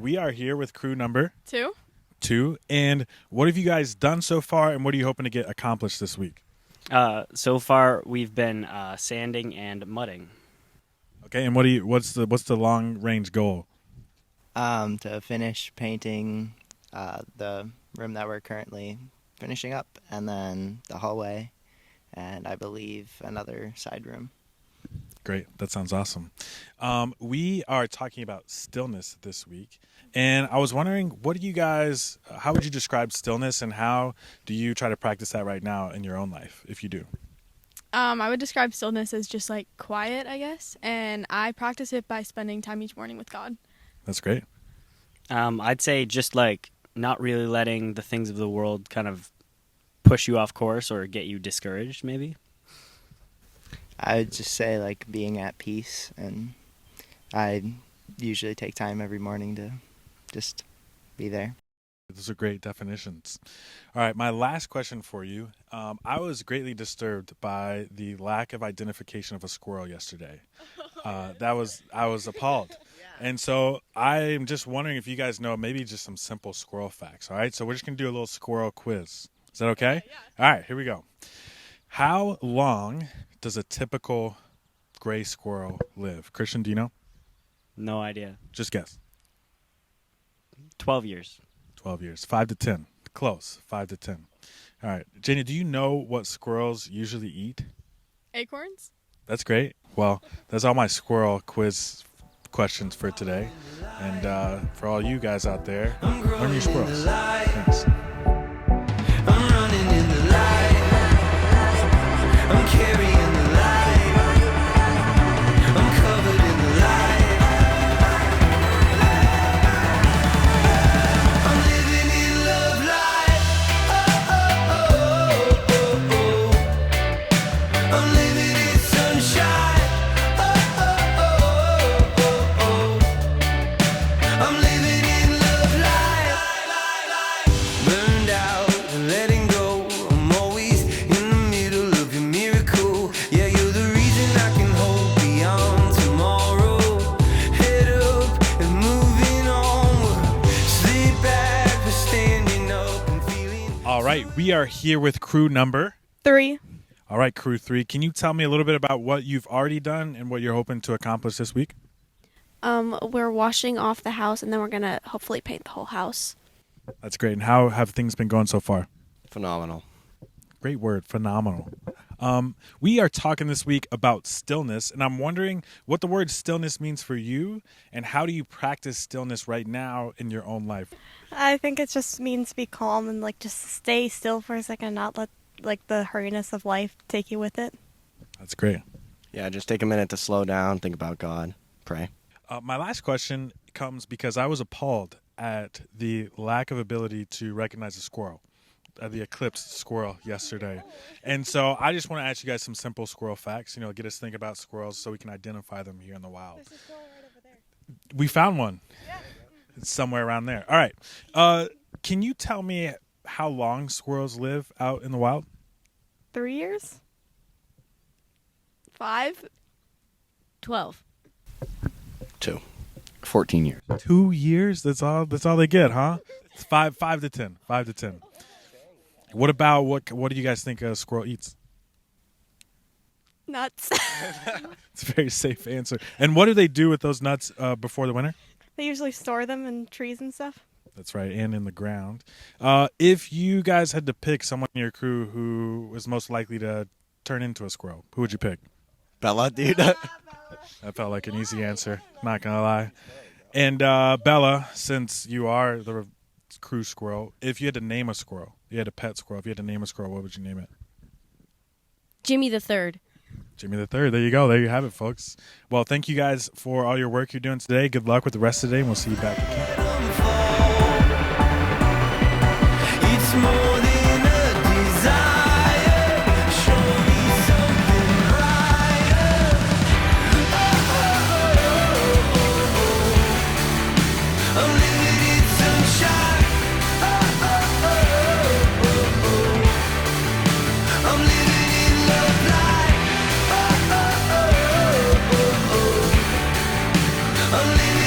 we are here with crew number 2. And what have you guys done so far, and what are you hoping to get accomplished this week? So far, we've been sanding and mudding. Okay, and what's the long range goal? To finish painting the room that we're currently finishing up, and then the hallway, and I believe another side room. Great. That sounds awesome. We are talking about stillness this week. And I was wondering, how would you describe stillness, and how do you try to practice that right now in your own life, if you do? I would describe stillness as just like quiet, I guess. And I practice it by spending time each morning with God. That's great. I'd say just like not really letting the things of the world kind of push you off course or get you discouraged, maybe. I would just say like being at peace, and I usually take time every morning to just be there. Those are great definitions. All right, my last question for you. I was greatly disturbed by the lack of identification of a squirrel yesterday. I was appalled. And so I'm just wondering if you guys know maybe just some simple squirrel facts. All right, so we're just going to do a little squirrel quiz. Is that okay? Yeah. All right, here we go. How long does a typical gray squirrel live? Christian, do you know? No idea. Just guess. 12 years. 12 years. 5 to 10. Close. 5 to 10. All right. Janie, do you know what squirrels usually eat? Acorns? That's great. Well, that's all my squirrel quiz questions for today. And for all you guys out there, learn your squirrels. Thanks. I'm running in the light. I'm carrying the light. I'm covered in the light. I'm living in love life. Oh, oh, oh, oh, oh. I'm living in sunshine. Oh, oh, oh, oh, oh. I'm living in love life. Burned out and letting go. I'm always in the middle of your miracle. Yeah, you're the reason I can hope beyond tomorrow. Head up and moving onward. Sleep back for standing up and feeling. All right. We are here with crew number 3. All right, crew 3. Can you tell me a little bit about what you've already done and what you're hoping to accomplish this week? We're washing off the house, and then we're going to hopefully paint the whole house. That's great. And how have things been going so far? Phenomenal. Great word, phenomenal. We are talking this week about stillness, and I'm wondering what the word stillness means for you, and how do you practice stillness right now in your own life? I think it just means to be calm and like just stay still for a second, not let like the hurriness of life take you with it. That's great. Yeah, just take a minute to slow down, think about God, pray. My last question comes because I was appalled at the lack of ability to recognize a squirrel, the eclipsed squirrel yesterday. And so I just want to ask you guys some simple squirrel facts, get us think about squirrels so we can identify them here in the wild. There's a squirrel right over there. We found one. Yeah. It's somewhere around there. All right. Can you tell me how long squirrels live out in the wild? 3 years? 5. 12. 2. 14 years. 2 years? That's all they get, huh? It's 5 to 10. 5 to 10. What about what do you guys think a squirrel eats? Nuts. It's a very safe answer. And what do they do with those nuts before the winter? They usually store them in trees and stuff. That's right, and in the ground. If you guys had to pick someone in your crew who was most likely to turn into a squirrel, who would you pick? Bella, dude. That felt like an easy answer, not going to lie. And Bella, since you are the crew squirrel, if you had to name a squirrel, you had a pet squirrel, if you had to name a squirrel, what would you name it? Jimmy the Third. Jimmy the Third. There you go. There you have it, folks. Well, thank you guys for all your work you're doing today. Good luck with the rest of the day, and we'll see you back again. It's more than a desire. Show me something brighter. I'm living in sunshine. I'm living in love life. I'm living